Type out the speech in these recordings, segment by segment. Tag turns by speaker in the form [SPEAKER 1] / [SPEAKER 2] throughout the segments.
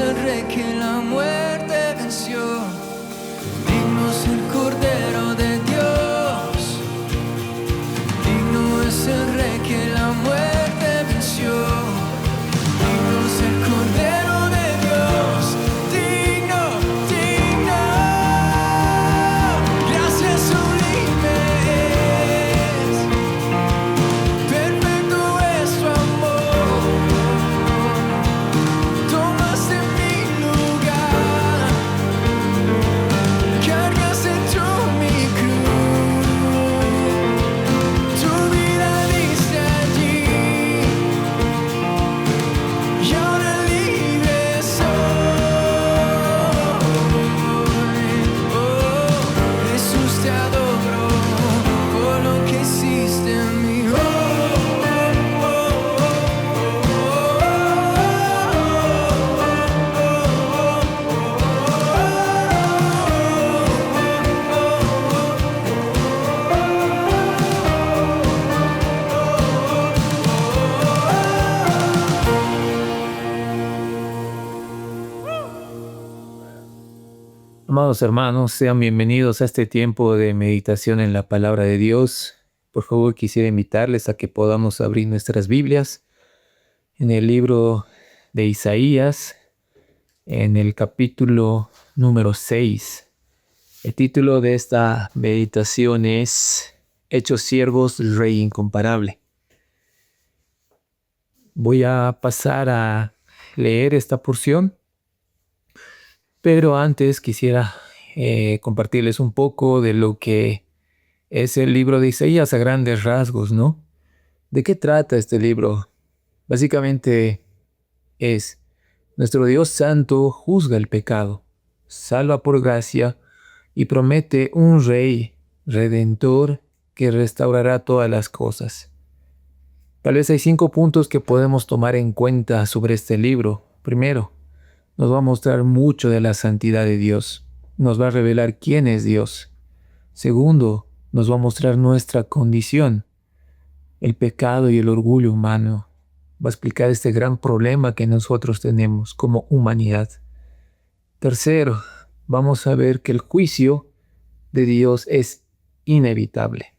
[SPEAKER 1] el Rey que la muerte venció. Digno es el Cordero de Dios. Digno es el Rey que la muerte venció. Digno es el Cordero de Dios. Digno, digno. Gracias sublimes. Perfecto es tu amor. Tomaste mi lugar. Cargaste tú mi cruz. Tu vida diste allí. Y ahora libre soy. Oh, Jesús, te adoro por lo que hiciste en mí.
[SPEAKER 2] Amados hermanos, sean bienvenidos a este tiempo de meditación en la palabra de Dios. Por favor, quisiera invitarles a que podamos abrir nuestras Biblias en el libro de Isaías, en el capítulo número 6. El título de esta meditación es Hechos siervos del Rey incomparable. Voy a pasar a leer esta porción. Pero antes quisiera compartirles un poco de lo que es el libro de Isaías a grandes rasgos, ¿no? ¿De qué trata este libro? Básicamente es: nuestro Dios Santo juzga el pecado, salva por gracia y promete un Rey redentor que restaurará todas las cosas. Tal vez hay 5 puntos que podemos tomar en cuenta sobre este libro. Primero, nos va a mostrar mucho de la santidad de Dios. Nos va a revelar quién es Dios. Segundo, nos va a mostrar nuestra condición, el pecado y el orgullo humano. Va a explicar este gran problema que nosotros tenemos como humanidad. Tercero, vamos a ver que el juicio de Dios es inevitable.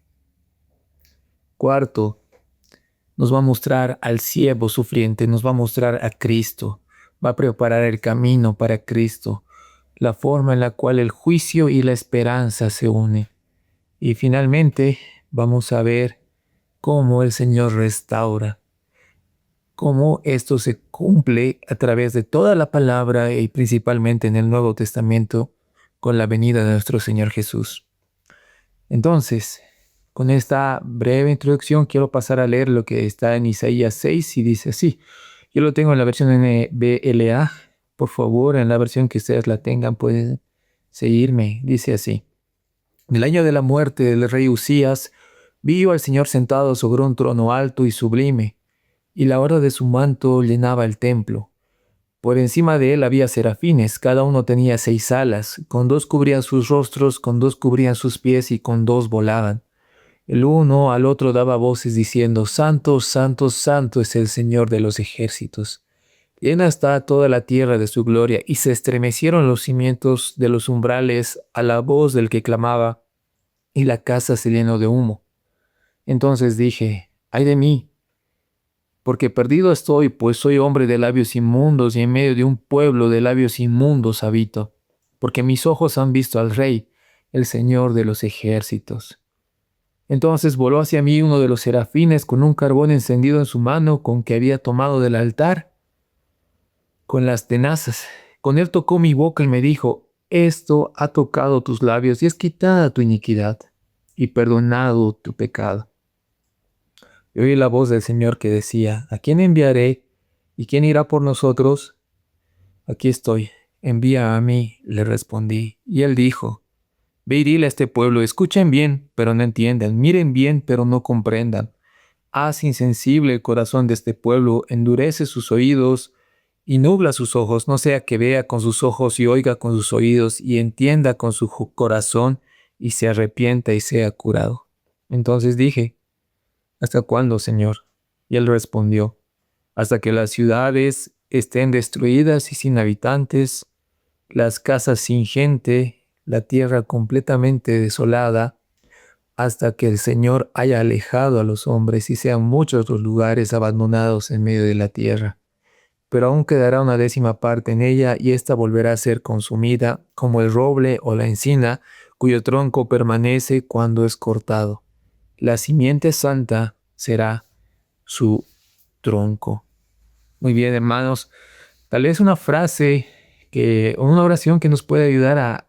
[SPEAKER 2] Cuarto, nos va a mostrar al siervo sufriente, nos va a mostrar a Cristo. Va a preparar el camino para Cristo, la forma en la cual el juicio y la esperanza se unen. Y finalmente vamos a ver cómo el Señor restaura, cómo esto se cumple a través de toda la palabra y principalmente en el Nuevo Testamento con la venida de nuestro Señor Jesús. Entonces, con esta breve introducción quiero pasar a leer lo que está en Isaías 6 y dice así. Yo lo tengo en la versión NBLA. Por favor, en la versión que ustedes la tengan, pueden seguirme. Dice así: en el año de la muerte del rey Usías, vi al Señor sentado sobre un trono alto y sublime, y la hora de su manto llenaba el templo. Por encima de él había serafines, cada uno tenía 6 alas, con 2 cubrían sus rostros, con 2 cubrían sus pies y con 2 volaban. El uno al otro daba voces diciendo: Santo, santo, santo es el Señor de los ejércitos. Llena está toda la tierra de su gloria, y se estremecieron los cimientos de los umbrales a la voz del que clamaba, y la casa se llenó de humo. Entonces dije: ¡ay de mí! Porque perdido estoy, pues soy hombre de labios inmundos, y en medio de un pueblo de labios inmundos habito. Porque mis ojos han visto al Rey, el Señor de los ejércitos. Entonces voló hacia mí uno de los serafines con un carbón encendido en su mano con que había tomado del altar con las tenazas. Con él tocó mi boca y me dijo: esto ha tocado tus labios y es quitada tu iniquidad y perdonado tu pecado. Y oí la voz del Señor que decía: ¿a quién enviaré? ¿Y quién irá por nosotros? Aquí estoy, envía a mí, le respondí. Y él dijo: ve y dile a este pueblo, escuchen bien, pero no entiendan, miren bien, pero no comprendan. Haz insensible el corazón de este pueblo, endurece sus oídos y nubla sus ojos, no sea que vea con sus ojos y oiga con sus oídos y entienda con su corazón y se arrepienta y sea curado. Entonces dije: ¿hasta cuándo, Señor? Y él respondió: hasta que las ciudades estén destruidas y sin habitantes, las casas sin gente, la tierra completamente desolada, hasta que el Señor haya alejado a los hombres y sean muchos los lugares abandonados en medio de la tierra. Pero aún quedará una 10ª parte en ella, y ésta volverá a ser consumida, como el roble o la encina, cuyo tronco permanece cuando es cortado. La simiente santa será su tronco. Muy bien, hermanos. Tal vez una frase o una oración que nos puede ayudar a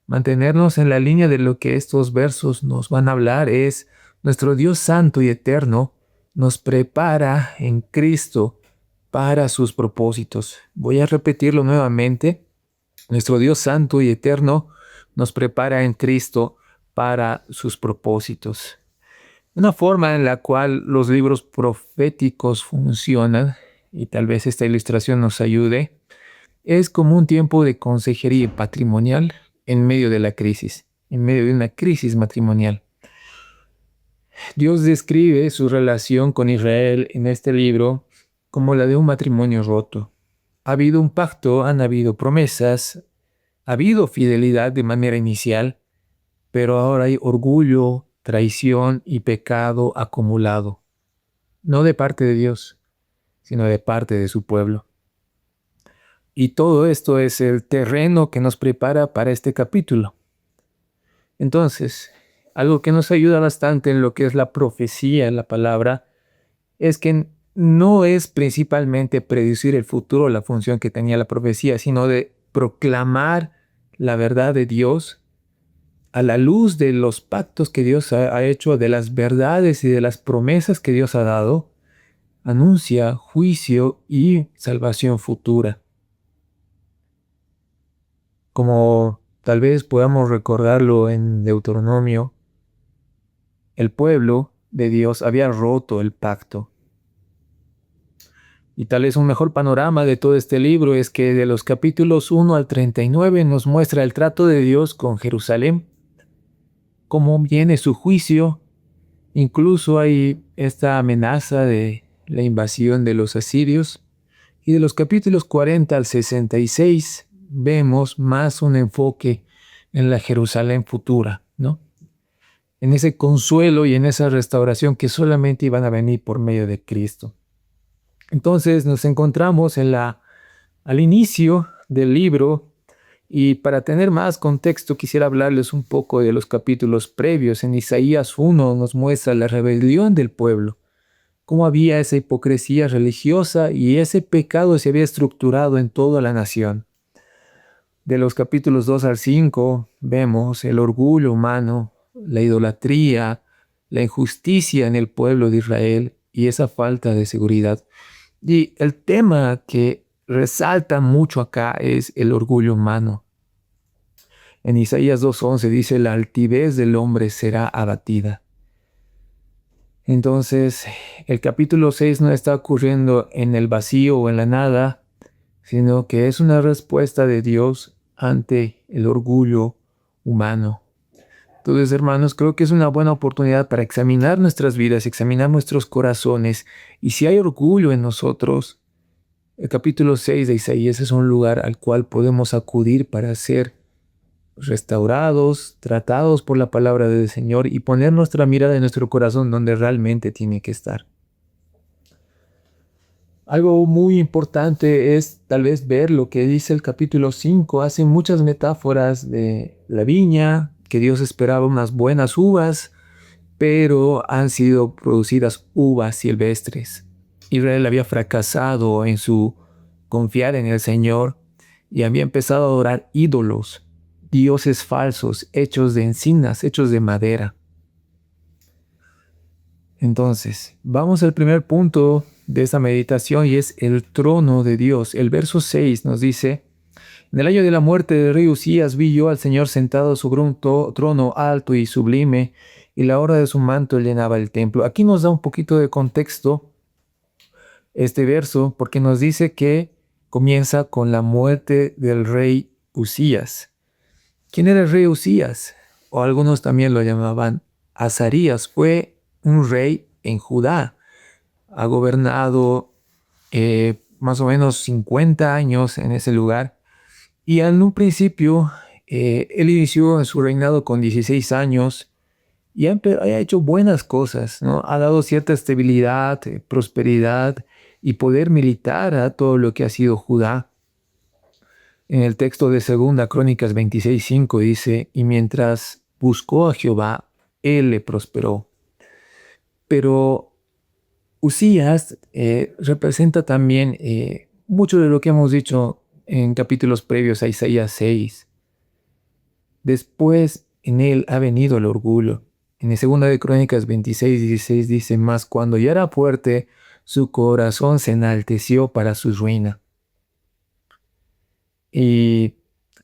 [SPEAKER 2] mantenernos en la línea de lo que estos versos nos van a hablar es: nuestro Dios santo y eterno nos prepara en Cristo para sus propósitos. Voy a repetirlo nuevamente. Nuestro Dios santo y eterno nos prepara en Cristo para sus propósitos. Una forma en la cual los libros proféticos funcionan, y tal vez esta ilustración nos ayude, es como un tiempo de consejería patrimonial en medio de la crisis, en medio de una crisis matrimonial. Dios describe su relación con Israel en este libro como la de un matrimonio roto. Ha habido un pacto, han habido promesas, ha habido fidelidad de manera inicial, pero ahora hay orgullo, traición y pecado acumulado, no de parte de Dios, sino de parte de su pueblo. Y todo esto es el terreno que nos prepara para este capítulo. Entonces, algo que nos ayuda bastante en lo que es la profecía en la palabra es que no es principalmente predecir el futuro la función que tenía la profecía, sino de proclamar la verdad de Dios a la luz de los pactos que Dios ha hecho, de las verdades y de las promesas que Dios ha dado. Anuncia juicio y salvación futura. Como tal vez podamos recordarlo en Deuteronomio, el pueblo de Dios había roto el pacto. Y tal vez un mejor panorama de todo este libro es que de los capítulos 1 al 39 nos muestra el trato de Dios con Jerusalén, cómo viene su juicio. Incluso hay esta amenaza de la invasión de los asirios. Y de los capítulos 40 al 66 vemos más un enfoque en la Jerusalén futura, ¿no? En ese consuelo y en esa restauración que solamente iban a venir por medio de Cristo. Entonces nos encontramos al inicio del libro, y para tener más contexto quisiera hablarles un poco de los capítulos previos. En Isaías 1 nos muestra la rebelión del pueblo, cómo había esa hipocresía religiosa y ese pecado se había estructurado en toda la nación. De los capítulos 2 al 5 vemos el orgullo humano, la idolatría, la injusticia en el pueblo de Israel y esa falta de seguridad. Y el tema que resalta mucho acá es el orgullo humano. En Isaías 2:11 dice: la altivez del hombre será abatida. Entonces, el capítulo 6 no está ocurriendo en el vacío o en la nada, sino que es una respuesta de Dios ante el orgullo humano. Entonces, hermanos, creo que es una buena oportunidad para examinar nuestras vidas, examinar nuestros corazones. Y si hay orgullo en nosotros, el capítulo 6 de Isaías es un lugar al cual podemos acudir para ser restaurados, tratados por la palabra del Señor y poner nuestra mirada en nuestro corazón donde realmente tiene que estar. Algo muy importante es tal vez ver lo que dice el capítulo 5. Hace muchas metáforas de la viña, que Dios esperaba unas buenas uvas, pero han sido producidas uvas silvestres. Israel había fracasado en su confiar en el Señor y había empezado a adorar ídolos, dioses falsos, hechos de encinas, hechos de madera. Entonces, vamos al primer punto de esta meditación, y es el trono de Dios. El verso 6 nos dice: en el año de la muerte del rey Usías vi yo al Señor sentado sobre un trono alto y sublime, y la orla de su manto llenaba el templo. Aquí nos da un poquito de contexto este verso, porque nos dice que comienza con la muerte del rey Usías. ¿Quién era el rey Usías? O algunos también lo llamaban Azarías. Fue un rey en Judá. Ha gobernado más o menos 50 años en ese lugar. Y en un principio, él inició su reinado con 16 años y ha hecho buenas cosas, ¿no? Ha dado cierta estabilidad, prosperidad y poder militar a todo lo que ha sido Judá. En el texto de Segunda Crónicas 26:5 dice, y mientras buscó a Jehová, él le prosperó. Pero Usías representa también mucho de lo que hemos dicho en capítulos previos a Isaías 6. Después en él ha venido el orgullo. En el Segunda de Crónicas 26:16 dice, mas cuando ya era fuerte, su corazón se enalteció para su ruina. Y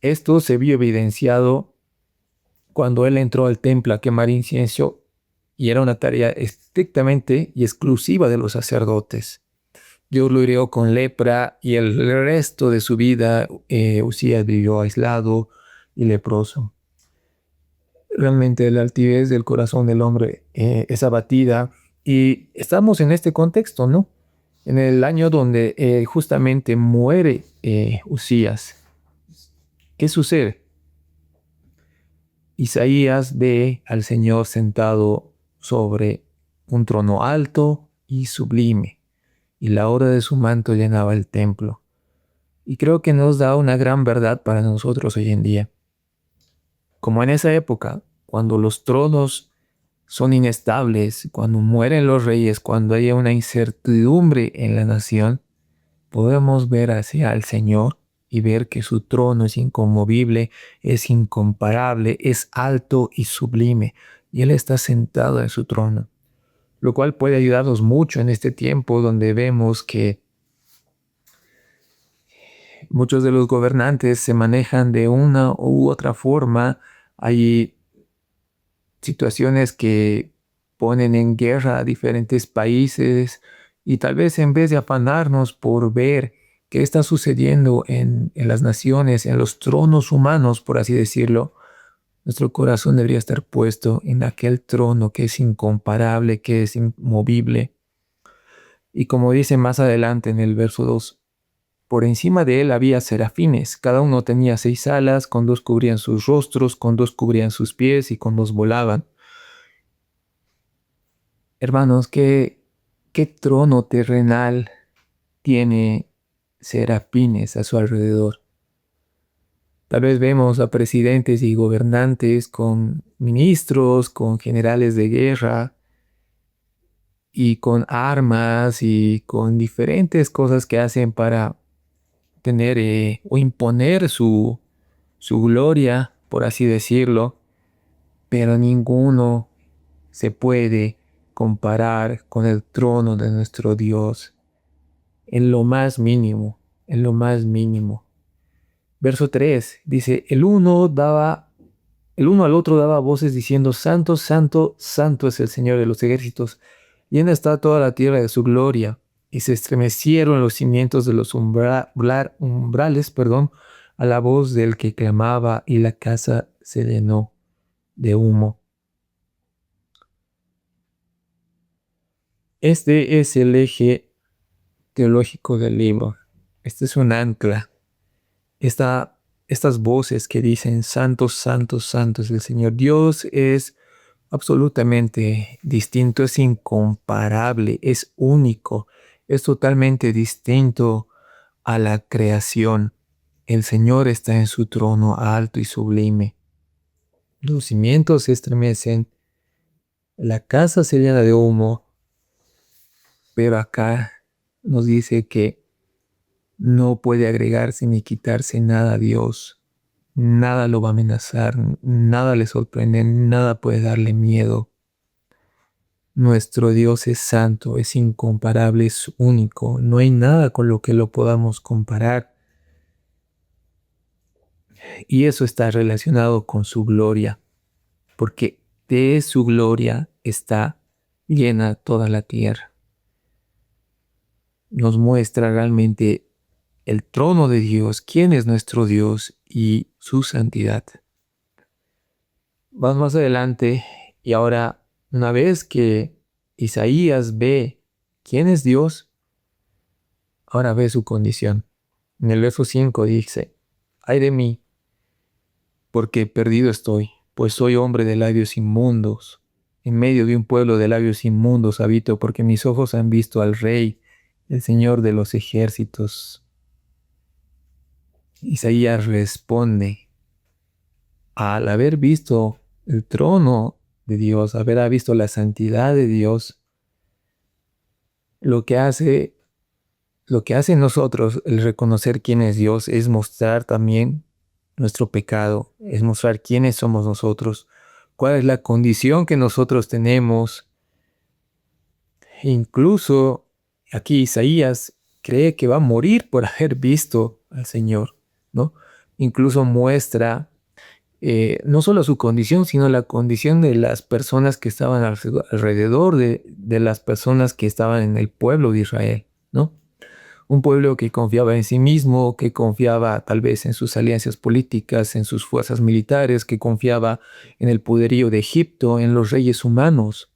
[SPEAKER 2] esto se vio evidenciado cuando él entró al templo a quemar incienso, y era una tarea estrictamente y exclusiva de los sacerdotes. Dios lo hirió con lepra y el resto de su vida Usías vivió aislado y leproso. Realmente la altivez del corazón del hombre es abatida, y estamos en este contexto, ¿no? En el año donde justamente muere Usías. ¿Qué sucede? Isaías ve al Señor sentado sobre un trono alto y sublime, y la hora de su manto llenaba el templo. Y creo que nos da una gran verdad para nosotros hoy en día. Como en esa época, cuando los tronos son inestables, cuando mueren los reyes, cuando haya una incertidumbre en la nación, podemos ver hacia el Señor y ver que su trono es inconmovible, es incomparable, es alto y sublime, y Él está sentado en su trono, lo cual puede ayudarnos mucho en este tiempo donde vemos que muchos de los gobernantes se manejan de una u otra forma. Hay situaciones que ponen en guerra a diferentes países, y tal vez en vez de afanarnos por ver qué está sucediendo en las naciones, en los tronos humanos, por así decirlo, nuestro corazón debería estar puesto en aquel trono que es incomparable, que es inmovible. Y como dice más adelante en el verso 2, por encima de él había serafines, cada uno tenía 6 alas, con 2 cubrían sus rostros, con 2 cubrían sus pies y con 2 volaban. Hermanos, ¿qué trono terrenal tiene serafines a su alrededor? Tal vez vemos a presidentes y gobernantes con ministros, con generales de guerra y con armas y con diferentes cosas que hacen para tener o imponer su gloria, por así decirlo, pero ninguno se puede comparar con el trono de nuestro Dios en lo más mínimo, en lo más mínimo. Verso 3 dice, el uno al otro daba voces diciendo, Santo, Santo, Santo es el Señor de los ejércitos, llena está toda la tierra de su gloria. Y se estremecieron los cimientos de los umbrales, a la voz del que clamaba, y la casa se llenó de humo. Este es el eje teológico del libro. Este es un ancla. Estas voces que dicen Santo, Santo, Santo es el Señor. Dios es absolutamente distinto, es incomparable, es único, es totalmente distinto a la creación. El Señor está en su trono alto y sublime. Los cimientos se estremecen, la casa se llena de humo, pero acá nos dice que no puede agregarse ni quitarse nada a Dios. Nada lo va a amenazar, nada le sorprende, nada puede darle miedo. Nuestro Dios es santo, es incomparable, es único. No hay nada con lo que lo podamos comparar. Y eso está relacionado con su gloria, porque de su gloria está llena toda la tierra. Nos muestra realmente el trono de Dios, quién es nuestro Dios y su santidad. Vamos más adelante, y ahora, una vez que Isaías ve quién es Dios, Ahora ve su condición. En el verso 5 dice, ay de mí, porque perdido estoy, pues soy hombre de labios inmundos. En medio de un pueblo de labios inmundos habito, porque mis ojos han visto al Rey, el Señor de los ejércitos. Isaías responde, al haber visto el trono de Dios, haber visto la santidad de Dios, lo que hace en nosotros el reconocer quién es Dios es mostrar también nuestro pecado, es mostrar quiénes somos nosotros, cuál es la condición que nosotros tenemos. E incluso aquí Isaías cree que va a morir por haber visto al Señor, ¿no? Incluso muestra no solo su condición, sino la condición de las personas que estaban alrededor de las personas que estaban en el pueblo de Israel, ¿no? Un pueblo que confiaba en sí mismo, que confiaba tal vez en sus alianzas políticas, en sus fuerzas militares, que confiaba en el poderío de Egipto, en los reyes humanos.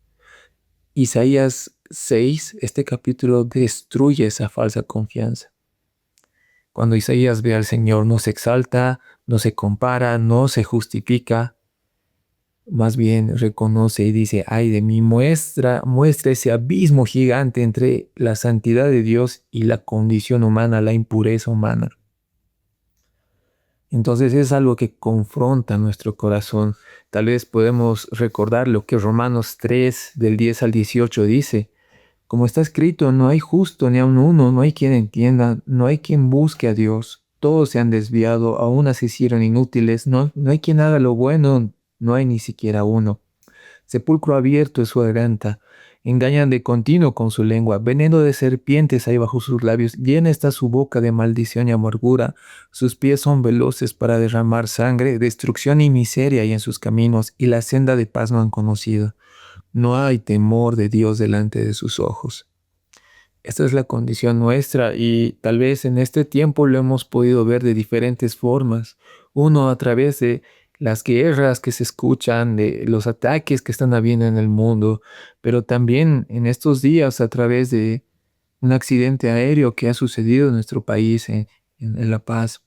[SPEAKER 2] Isaías 6, este capítulo destruye esa falsa confianza. Cuando Isaías ve al Señor, no se exalta, no se compara, no se justifica, más bien reconoce y dice, ay de mí, muestra ese abismo gigante entre la santidad de Dios y la condición humana, la impureza humana. Entonces es algo que confronta nuestro corazón. Tal vez podemos recordar lo que Romanos 3, del 10 al 18 dice. Como está escrito, no hay justo ni aun uno, no hay quien entienda, no hay quien busque a Dios. Todos se han desviado, aún se hicieron inútiles, no hay quien haga lo bueno, no hay ni siquiera uno. Sepulcro abierto es su garganta, engañan de continuo con su lengua, veneno de serpientes hay bajo sus labios, llena está su boca de maldición y amargura, sus pies son veloces para derramar sangre, destrucción y miseria hay en sus caminos, y la senda de paz no han conocido. No hay temor de Dios delante de sus ojos. Esta es la condición nuestra y tal vez en este tiempo lo hemos podido ver de diferentes formas. Uno a través de las guerras que se escuchan, de los ataques que están habiendo en el mundo, pero también en estos días a través de un accidente aéreo que ha sucedido en nuestro país, en La Paz.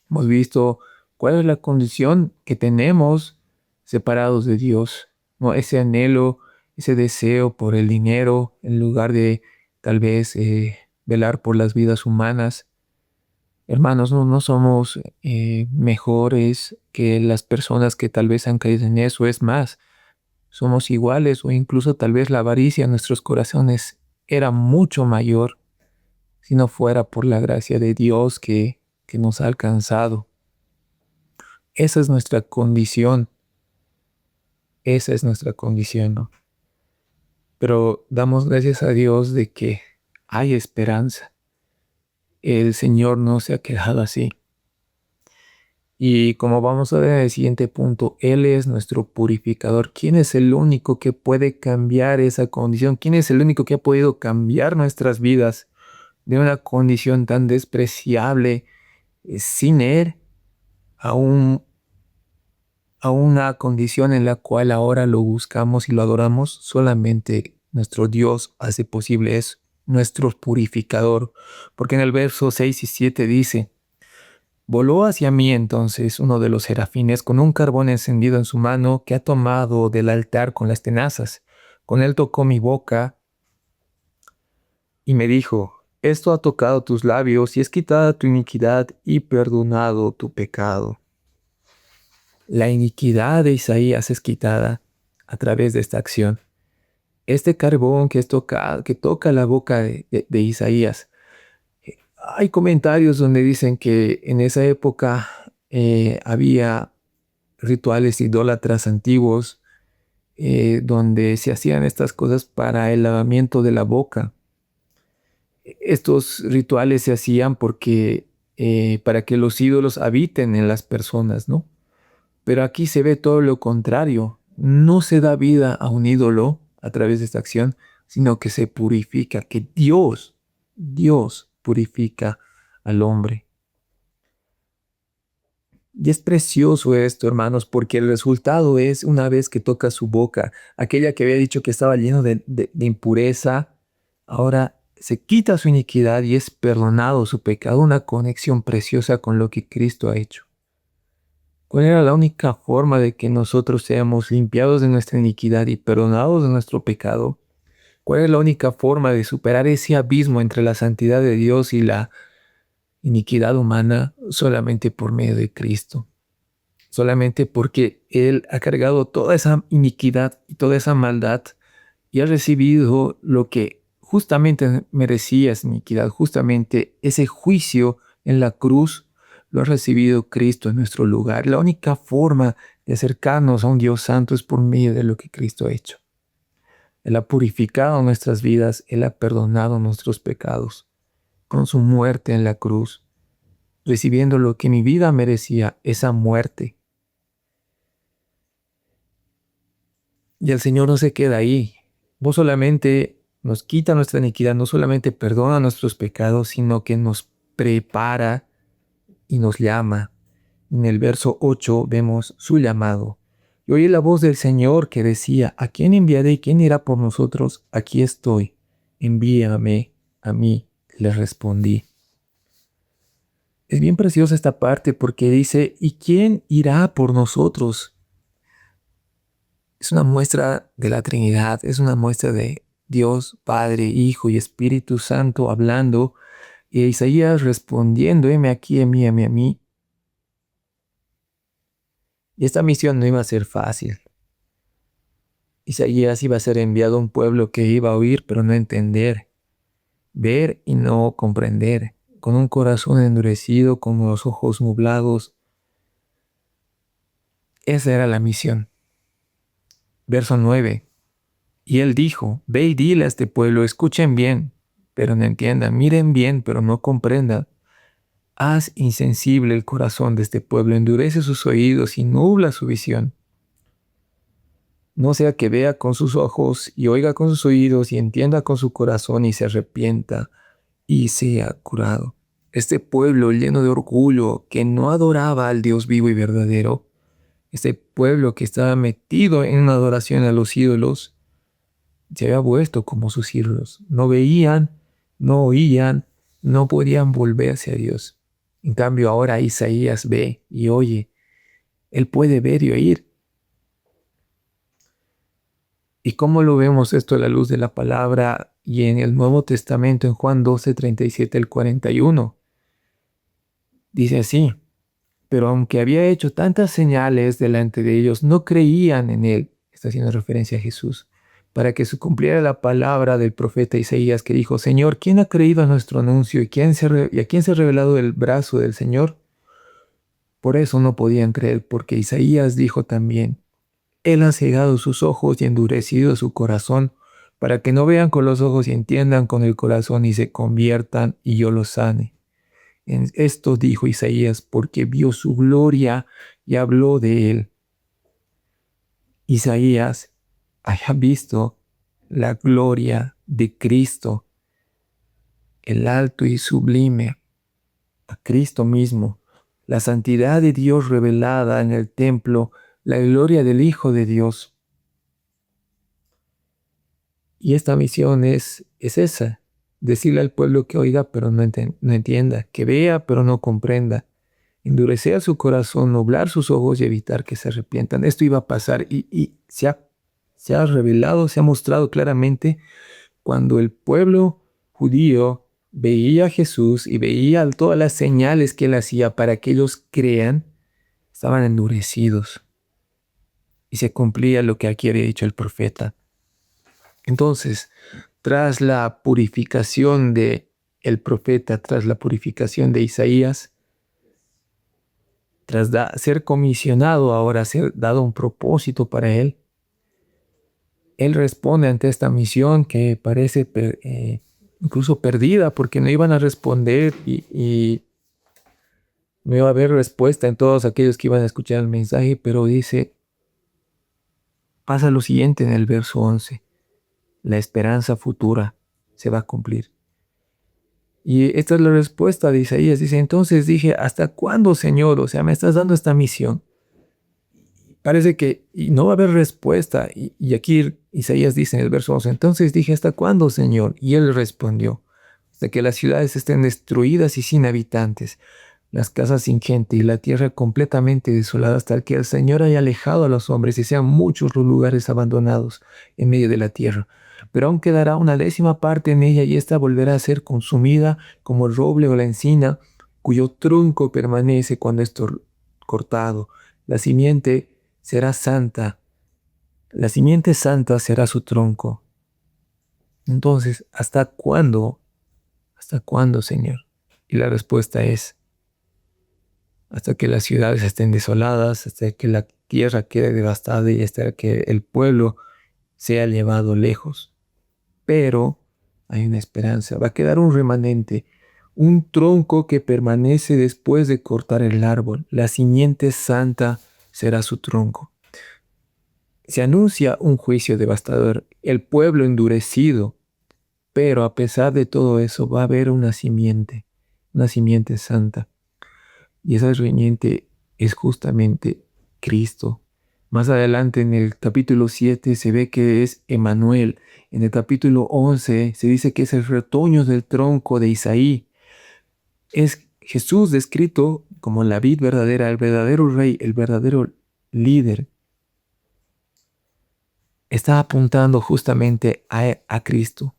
[SPEAKER 2] Hemos visto cuál es la condición que tenemos separados de Dios, ¿no? Ese anhelo, ese deseo por el dinero, en lugar de tal vez velar por las vidas humanas. Hermanos, no somos mejores que las personas que tal vez han caído en eso. Es más, somos iguales o incluso tal vez la avaricia en nuestros corazones era mucho mayor si no fuera por la gracia de Dios que nos ha alcanzado. Esa es nuestra condición. Esa es nuestra condición, ¿no? Pero damos gracias a Dios de que hay esperanza. El Señor no se ha quedado así. Y como vamos a ver en el siguiente punto, Él es nuestro purificador. ¿Quién es el único que puede cambiar esa condición? ¿Quién es el único que ha podido cambiar nuestras vidas de una condición tan despreciable sin Él a una condición en la cual ahora lo buscamos y lo adoramos? Solamente nuestro Dios hace posible eso, nuestro purificador. Porque en el verso 6 y 7 dice, voló hacia mí entonces uno de los serafines con un carbón encendido en su mano que ha tomado del altar con las tenazas. Con él tocó mi boca y me dijo, esto ha tocado tus labios y es quitada tu iniquidad y perdonado tu pecado. La iniquidad de Isaías es quitada a través de esta acción. Este carbón que toca la boca de Isaías. Hay comentarios donde dicen que en esa época había rituales idólatras antiguos donde se hacían estas cosas para el lavamiento de la boca. Estos rituales se hacían porque para que los ídolos habiten en las personas, ¿no? Pero aquí se ve todo lo contrario. No se da vida a un ídolo a través de esta acción, sino que se purifica, que Dios purifica al hombre. Y es precioso esto, hermanos, porque el resultado es una vez que toca su boca, aquella que había dicho que estaba lleno de impureza, ahora se quita su iniquidad y es perdonado su pecado, una conexión preciosa con lo que Cristo ha hecho. ¿Cuál era la única forma de que nosotros seamos limpiados de nuestra iniquidad y perdonados de nuestro pecado? ¿Cuál es la única forma de superar ese abismo entre la santidad de Dios y la iniquidad humana? Solamente por medio de Cristo. Solamente porque Él ha cargado toda esa iniquidad y toda esa maldad y ha recibido lo que justamente merecía esa iniquidad, justamente ese juicio en la cruz lo ha recibido Cristo en nuestro lugar. La única forma de acercarnos a un Dios santo es por medio de lo que Cristo ha hecho. Él ha purificado nuestras vidas, Él ha perdonado nuestros pecados con su muerte en la cruz, recibiendo lo que mi vida merecía, esa muerte. Y el Señor no se queda ahí. No solamente nos quita nuestra iniquidad, no solamente perdona nuestros pecados, sino que nos prepara y nos llama. En el verso 8 vemos su llamado. Y oí la voz del Señor que decía: ¿a quién enviaré y quién irá por nosotros? Aquí estoy, envíame a mí, le respondí. Es bien preciosa esta parte porque dice: ¿y quién irá por nosotros? Es una muestra de la Trinidad, es una muestra de Dios, Padre, Hijo y Espíritu Santo hablando, y Isaías respondiendo: heme aquí, envíame a mí. Y esta misión no iba a ser fácil. Isaías iba a ser enviado a un pueblo que iba a oír pero no entender, ver y no comprender, con un corazón endurecido, con los ojos nublados. Esa era la misión. Verso 9. Y él dijo: ve y dile a este pueblo, escuchen bien, pero no entiendan, miren bien, pero no comprendan. Haz insensible el corazón de este pueblo, endurece sus oídos y nubla su visión. No sea que vea con sus ojos y oiga con sus oídos y entienda con su corazón y se arrepienta y sea curado. Este pueblo lleno de orgullo que no adoraba al Dios vivo y verdadero, este pueblo que estaba metido en una adoración a los ídolos, se había vuelto como sus ídolos. No veían, no oían, no podían volverse a Dios. En cambio ahora Isaías ve y oye. Él puede ver y oír. ¿Y cómo lo vemos esto a la luz de la palabra y en el Nuevo Testamento, en Juan 12, 37 al 41? Dice así: pero aunque había hecho tantas señales delante de ellos, no creían en él. Está haciendo referencia a Jesús. Para que se cumpliera la palabra del profeta Isaías que dijo: Señor, ¿quién ha creído a nuestro anuncio y a quién se ha revelado el brazo del Señor? Por eso no podían creer, porque Isaías dijo también: Él ha cegado sus ojos y endurecido su corazón, para que no vean con los ojos y entiendan con el corazón y se conviertan y yo los sane. En esto dijo Isaías porque vio su gloria y habló de él. Isaías había visto la gloria de Cristo, el alto y sublime, a Cristo mismo, la santidad de Dios revelada en el templo, la gloria del Hijo de Dios. Y esta misión es esa: decirle al pueblo que oiga pero no entienda, que vea pero no comprenda, endurecer su corazón, nublar sus ojos y evitar que se arrepientan. Esto iba a pasar y se ha revelado, se ha mostrado claramente cuando el pueblo judío veía a Jesús y veía todas las señales que él hacía para que ellos crean. Estaban endurecidos y se cumplía lo que aquí había dicho el profeta. Entonces, tras la purificación de el profeta, tras la purificación de Isaías, tras ser comisionado ahora, ser dado un propósito para él, él responde ante esta misión que parece incluso perdida, porque no iban a responder y no iba a haber respuesta en todos aquellos que iban a escuchar el mensaje, pero pasa lo siguiente en el verso 11. La esperanza futura se va a cumplir. Y esta es la respuesta de Isaías. Dice: entonces dije: ¿hasta cuándo, Señor? O sea, me estás dando esta misión. Parece que no va a haber respuesta. Y aquí Isaías dice en el verso 11: entonces dije: ¿hasta cuándo, Señor? Y él respondió: hasta que las ciudades estén destruidas y sin habitantes, las casas sin gente y la tierra completamente desolada, hasta que el Señor haya alejado a los hombres y sean muchos los lugares abandonados en medio de la tierra. Pero aún quedará una décima parte en ella, y ésta volverá a ser consumida como el roble o la encina, cuyo tronco permanece cuando es cortado. La simiente será santa. La simiente santa será su tronco. Entonces, ¿hasta cuándo? ¿Hasta cuándo, Señor? Y la respuesta es: hasta que las ciudades estén desoladas, hasta que la tierra quede devastada y hasta que el pueblo sea llevado lejos. Pero hay una esperanza. Va a quedar un remanente, un tronco que permanece después de cortar el árbol. La simiente santa será su tronco. Se anuncia un juicio devastador, el pueblo endurecido, pero a pesar de todo eso va a haber una simiente santa. Y esa simiente es justamente Cristo. Más adelante en el capítulo 7 se ve que es Emmanuel. En el capítulo 11 se dice que es el retoño del tronco de Isaí. Es Jesús descrito como la vid verdadera, el verdadero rey, el verdadero líder. Está apuntando justamente a Cristo,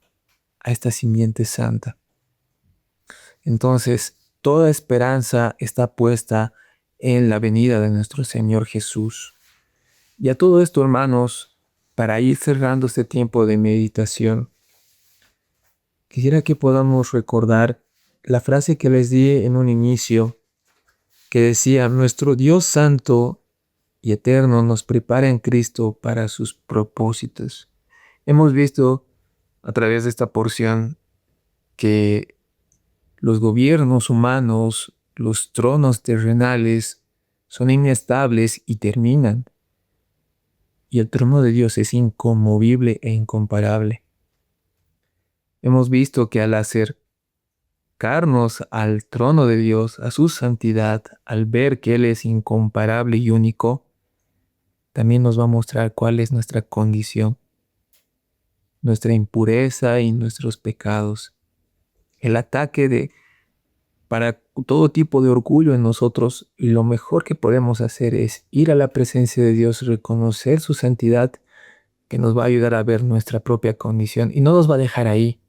[SPEAKER 2] a esta simiente santa. Entonces, toda esperanza está puesta en la venida de nuestro Señor Jesús. Y a todo esto, hermanos, para ir cerrando este tiempo de meditación, quisiera que podamos recordar la frase que les di en un inicio, que decía: nuestro Dios Santo y eterno nos prepara en Cristo para sus propósitos. Hemos visto a través de esta porción que los gobiernos humanos, los tronos terrenales son inestables y terminan. Y el trono de Dios es inconmovible e incomparable. Hemos visto que al acercarnos al trono de Dios, a su santidad, al ver que Él es incomparable y único, también nos va a mostrar cuál es nuestra condición, nuestra impureza y nuestros pecados. El ataque para todo tipo de orgullo en nosotros, y lo mejor que podemos hacer es ir a la presencia de Dios, reconocer su santidad, que nos va a ayudar a ver nuestra propia condición y no nos va a dejar ahí,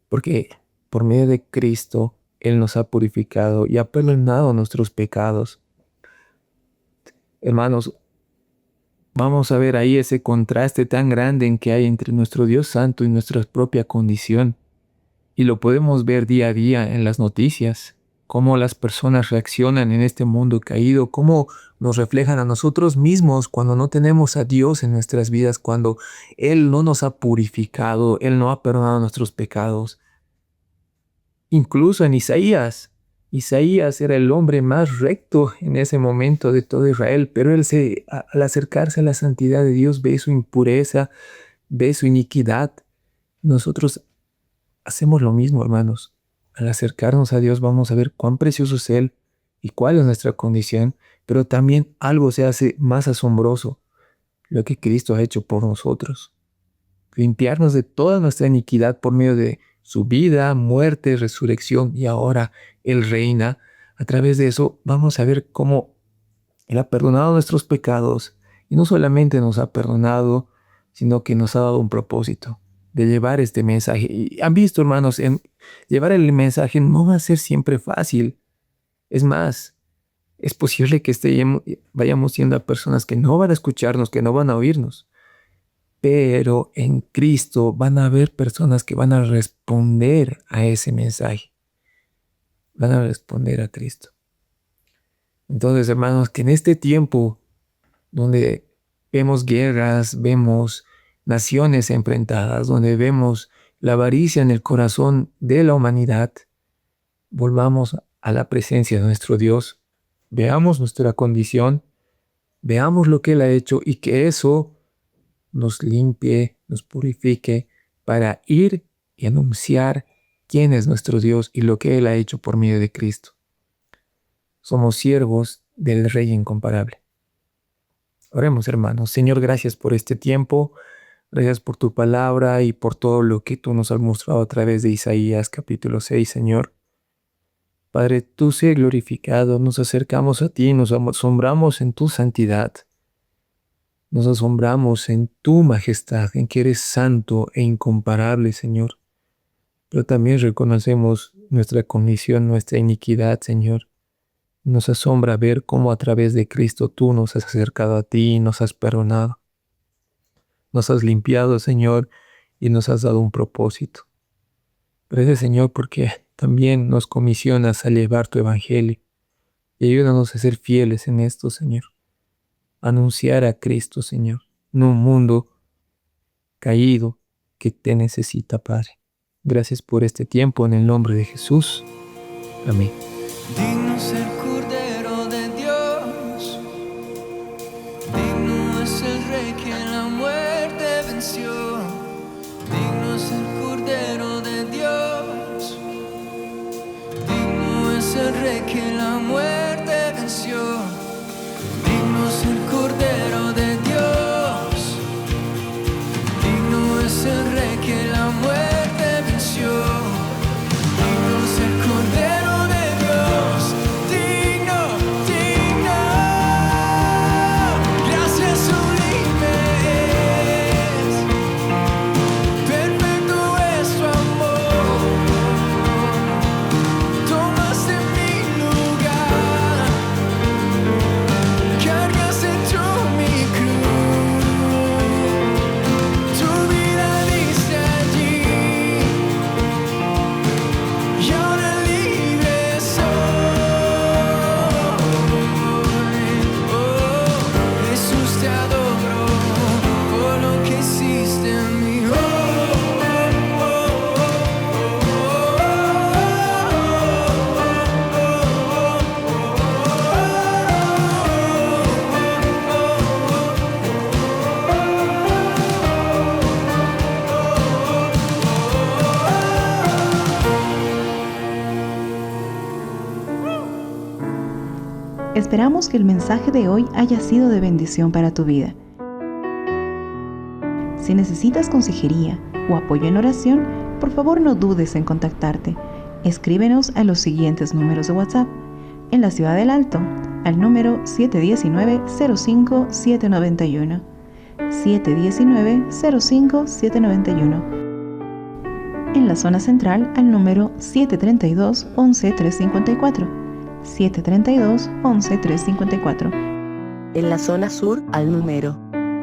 [SPEAKER 2] porque por medio de Cristo Él nos ha purificado y ha perdonado nuestros pecados. Hermanos, vamos a ver ahí ese contraste tan grande en que hay entre nuestro Dios Santo y nuestra propia condición. Y lo podemos ver día a día en las noticias, cómo las personas reaccionan en este mundo caído, cómo nos reflejan a nosotros mismos cuando no tenemos a Dios en nuestras vidas, cuando Él no nos ha purificado, Él no ha perdonado nuestros pecados. Incluso en Isaías era el hombre más recto en ese momento de todo Israel, pero él al acercarse a la santidad de Dios ve su impureza, ve su iniquidad. Nosotros hacemos lo mismo, hermanos. Al acercarnos a Dios vamos a ver cuán precioso es Él y cuál es nuestra condición, pero también algo se hace más asombroso: lo que Cristo ha hecho por nosotros. Limpiarnos de toda nuestra iniquidad por medio de su vida, muerte, resurrección, y ahora Él reina. A través de eso vamos a ver cómo Él ha perdonado nuestros pecados, y no solamente nos ha perdonado, sino que nos ha dado un propósito de llevar este mensaje. Y han visto, hermanos, llevar el mensaje no va a ser siempre fácil. Es más, es posible que vayamos siendo a personas que no van a escucharnos, que no van a oírnos. Pero en Cristo van a haber personas que van a responder a ese mensaje. Van a responder a Cristo. Entonces, hermanos, que en este tiempo donde vemos guerras, vemos naciones enfrentadas, donde vemos la avaricia en el corazón de la humanidad, volvamos a la presencia de nuestro Dios, veamos nuestra condición, veamos lo que Él ha hecho, y que eso nos limpie, nos purifique para ir y anunciar quién es nuestro Dios y lo que Él ha hecho por medio de Cristo. Somos siervos del Rey incomparable. Oremos, hermanos. Señor, gracias por este tiempo. Gracias por tu palabra y por todo lo que tú nos has mostrado a través de Isaías capítulo 6, Señor. Padre, tú sé glorificado, nos acercamos a ti, nos asombramos en tu santidad, nos asombramos en tu majestad, en que eres santo e incomparable, Señor. Pero también reconocemos nuestra condición, nuestra iniquidad, Señor. Nos asombra ver cómo a través de Cristo tú nos has acercado a ti y nos has perdonado. Nos has limpiado, Señor, y nos has dado un propósito. Gracias, Señor, porque también nos comisionas a llevar tu evangelio. Y ayúdanos a ser fieles en esto, Señor. Anunciar a Cristo, Señor, en un mundo caído que te necesita, Padre. Gracias por este tiempo en el nombre de Jesús. Amén.
[SPEAKER 1] Digno es el Cordero de Dios, digno es el Rey que la muerte venció. Digno es el Cordero de Dios, digno es el Rey que la muerte venció. Digno es el Cordero de Dios, digno es el Rey que la muerte venció. Digno es el Cordero de Dios, digno, digno. Gracias sublimes, perfecto es tu amor. Tomaste mi lugar, cargaste tú mi cruz, tu vida diste allí, y ahora libre soy. Oh, Jesús, te adoro por lo que hiciste en mí. Oh,
[SPEAKER 3] Esperamos que el mensaje de hoy haya sido de bendición para tu vida. Si necesitas consejería o apoyo en oración, por favor no dudes en contactarte. Escríbenos a los siguientes números de WhatsApp. En la Ciudad del Alto, al número 719-05-791. 719-05-791. En la zona central, al número 732-11354. 732-11354.
[SPEAKER 4] En la zona sur al número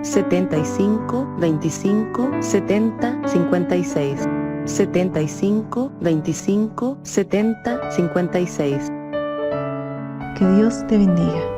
[SPEAKER 4] 75 25 70 56. 75 25 70 56.
[SPEAKER 3] Que Dios te bendiga.